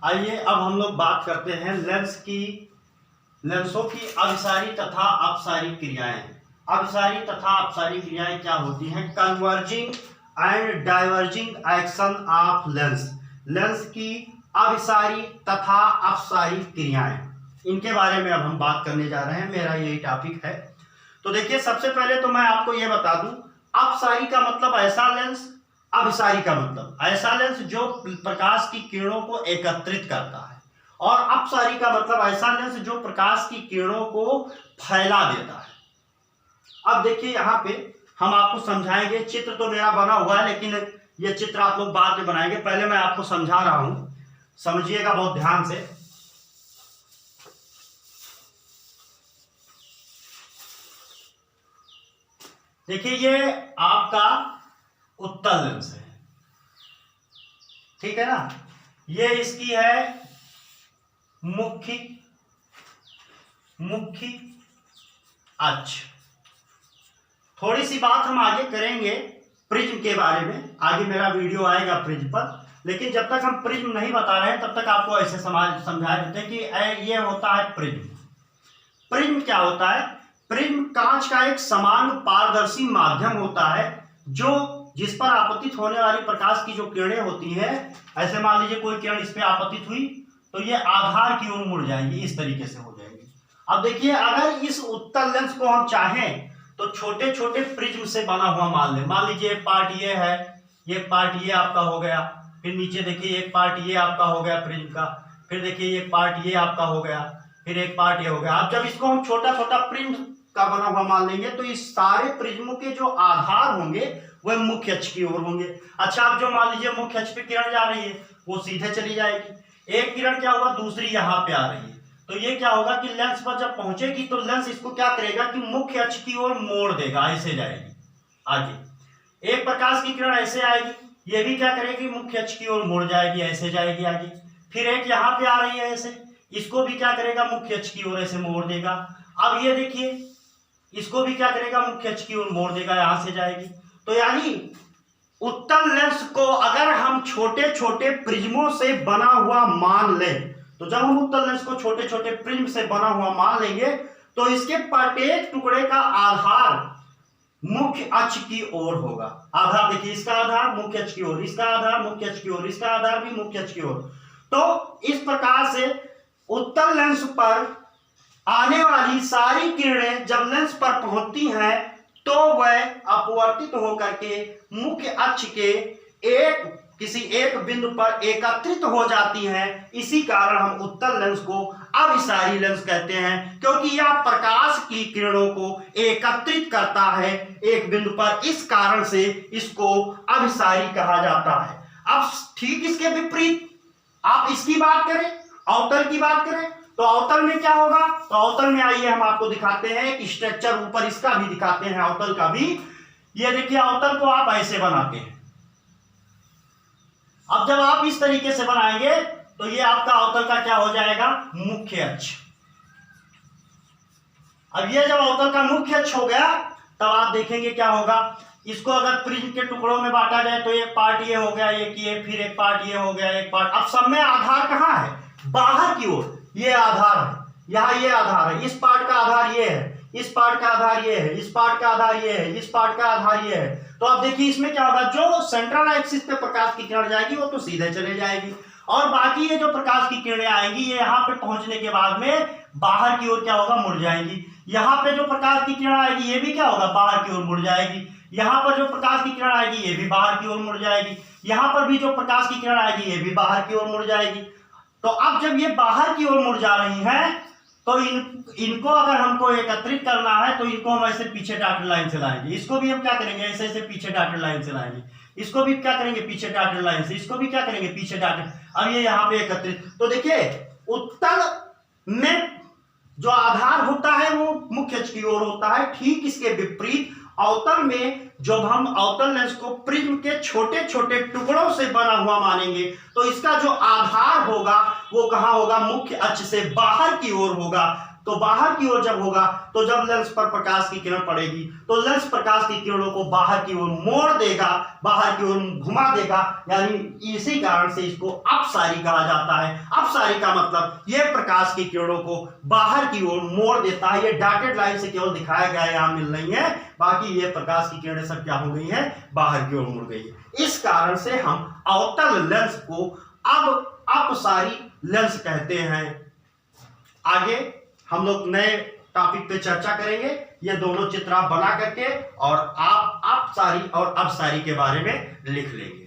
आइए अब हम लोग बात करते हैं लेंसों की अभिसारी तथा अपसारी क्रियाएं। अभिसारी तथा अपसारी क्रियाएं क्या होती हैं? Converging and diverging action of lens की अभिसारी तथा अपसारी क्रियाएं, इनके बारे में अब हम बात करने जा रहे हैं। मेरा यही टॉपिक है। तो देखिए, सबसे पहले तो मैं आपको यह बता दूं, अपसारी का मतलब ऐसा लेंस, अभिसारी का मतलब ऐसा लेंस जो प्रकाश की किरणों को एकत्रित करता है, और अपसारी का मतलब ऐसा लेंस जो प्रकाश की किरणों को फैला देता है। अब देखिए, यहाँ पे हम आपको समझाएंगे। चित्र तो मेरा बना हुआ है, लेकिन यह चित्र आप लोग बाद में बनाएंगे। पहले मैं आपको समझा रहा हूं, समझिएगा बहुत ध्यान से। देखिए, ये आपका उत्तल लेंस है, ठीक है ना। ये इसकी है मुख्य अक्ष। थोड़ी सी बात हम आगे करेंगे प्रिज्म के बारे में, आगे मेरा वीडियो आएगा प्रिज्म पर। लेकिन जब तक हम प्रिज्म नहीं बता रहे हैं तब तक आपको ऐसे समझा देते हैं कि ये होता है प्रिज्म। प्रिज्म क्या होता है? प्रिज्म कांच का एक समान पारदर्शी माध्यम होता है जिस पर आपतित होने वाली प्रकाश की जो किरणें होती हैं, ऐसे मान लीजिए कोई किरण इस पे आपतित हुई तो ये आधार की ओर मुड़ जाएंगी, इस तरीके से हो जाएंगी। अब देखिए, अगर इस उत्तल लेंस को हम चाहें तो छोटे छोटे प्रिज्म से बना हुआ मान लीजिए एक पार्ट ये है, ये पार्ट ये आपका हो गया, फिर नीचे देखिए एक पार्ट ये आपका हो गया प्रिज्म का, फिर देखिए एक पार्ट ये आपका हो गया, फिर एक पार्ट ये हो गया। अब जब इसको हम छोटा छोटा प्रिज्म का बना हुआ मान लेंगे तो इस सारे प्रिज्मों के जो आधार होंगे वह मुख्य अक्ष की ओर होंगे। अच्छा, अब जो मान लीजिए मुख्य अक्ष पे किरण जा रही है वो सीधे चली जाएगी। एक किरण क्या होगा, दूसरी यहाँ पे आ रही है, तो ये क्या होगा कि लेंस पर जब पहुंचेगी तो लेंस इसको क्या करेगा कि मुख्य अक्ष की ओर मोड़ देगा, ऐसे जाएगी आगे। एक प्रकाश की किरण ऐसे आएगी, ये भी क्या करेगी, मुख्य अक्ष की ओर मुड़ जाएगी, ऐसे जाएगी आगे। फिर एक यहाँ पे आ रही है ऐसे, इसको भी क्या करेगा, मुख्य अक्ष की ओर ऐसे मोड़ देगा। अब ये देखिए, इसको भी क्या करेगा, मुख्य अक्ष की ओर मोड़ देगा, यहां से जाएगी। तो यानी उत्तल लेंस को अगर हम छोटे छोटे प्रिज्मों से बना हुआ मान लें, तो जब हम उत्तल लेंस को छोटे छोटे प्रिज्म से बना हुआ मान लेंगे तो इसके प्रत्येक टुकड़े का आधार मुख्य अक्ष की ओर होगा। आधार देखिए, इसका आधार मुख्य अक्ष की ओर, इसका आधार मुख्य अक्ष की ओर, इसका आधार भी मुख्य अक्ष की ओर। तो इस प्रकार से उत्तल लेंस पर आने वाली सारी किरणें जब लेंस पर पहुंचती हैं तो वह अपवर्तित होकर के मुख्य अक्ष के किसी एक बिंदु पर एकत्रित हो जाती हैं। इसी कारण हम उत्तल लेंस को अभिसारी लेंस कहते हैं, क्योंकि यह प्रकाश की किरणों को एकत्रित करता है एक बिंदु पर। इस कारण से इसको अभिसारी कहा जाता है। अब ठीक इसके विपरीत आप इसकी बात करें, अवतल की बात करें, तो अवतल में क्या होगा? तो अवतल में आइए हम आपको दिखाते हैं एक स्ट्रक्चर, ऊपर इसका भी दिखाते हैं, अवतल का भी। ये देखिए, अवतल को आप ऐसे बनाते हैं। अब जब आप इस तरीके से बनाएंगे तो ये आपका अवतल का क्या हो जाएगा, मुख्य अक्ष। अब ये जब अवतल का मुख्य अक्ष हो गया तब आप देखेंगे क्या होगा। इसको अगर प्रिज्म के टुकड़ों में बांटा जाए तो एक पार्ट ये हो गया, एक ये, फिर एक पार्ट ये हो गया, एक पार्ट। अब सब में आधार कहां है? बाहर की ओर। ये आधार है, यहाँ ये आधार है, इस पार्ट का आधार ये है, इस पार्ट का आधार ये है, इस पार्ट का आधार ये है, इस पार्ट का आधार ये है। तो अब देखिए, इसमें क्या होगा, जो सेंट्रल एक्सिस पे प्रकाश की किरण जाएगी वो तो सीधे चले जाएगी, और बाकी ये जो प्रकाश की किरणें आएंगी ये यहाँ पे पहुंचने के बाद में बाहर की ओर क्या होगा, मुड़ जाएंगी। यहाँ पे जो प्रकाश की किरण आएगी ये भी क्या होगा, बाहर की ओर मुड़ जाएगी। यहाँ पर जो प्रकाश की किरण आएगी ये भी बाहर की ओर मुड़ जाएगी। यहाँ पर भी जो प्रकाश की किरण आएगी ये भी बाहर की ओर मुड़ जाएगी। तो अब जब ये बाहर की ओर मुड़ जा रही हैं तो इनको अगर हमको एकत्रित करना है तो इनको हम ऐसे पीछे डॉटेड लाइन से लाएंगे। इसको भी हम क्या करेंगे, ऐसे ऐसे पीछे डॉटेड लाइन से लाएंगे। इसको भी क्या करेंगे, पीछे डॉटेड लाइन से। इसको भी क्या करेंगे, पीछे डॉटेड। अब ये यहाँ पे एकत्रित। तो देखिए, उत्तल में जो आधार होता है वो मुख्य अक्ष की ओर होता है। ठीक इसके विपरीत अवतल में जब हम अवतल लेंस को प्रिज्म के छोटे छोटे टुकड़ों से बना हुआ मानेंगे तो इसका जो आधार होगा वो कहां होगा, मुख्य अक्ष से बाहर की ओर होगा। तो बाहर की ओर जब होगा तो जब लेंस पर प्रकाश की किरण पड़ेगी तो लेंस प्रकाश की किरणों को बाहर की ओर मोड़ देगा, बाहर की ओर घुमा देगा, यानी इसी कारण से इसको अपसारी कहा जाता है। अपसारी का मतलब यह प्रकाश की किरणों को बाहर की ओर मोड़ देता है। ये डॉटेड लाइन से केवल दिखाया गया यहां मिल रही है, बाकी ये प्रकाश की किरणें सब क्या हो गई हैं, बाहर की ओर मुड़ गई है। इस कारण से हम अवतल लेंस को अब अपसारी लेंस कहते हैं। आगे हम लोग नए टॉपिक पे चर्चा करेंगे। ये दोनों चित्र आप बना करके और आप अपसारी और अपसारी के बारे में लिख लेंगे।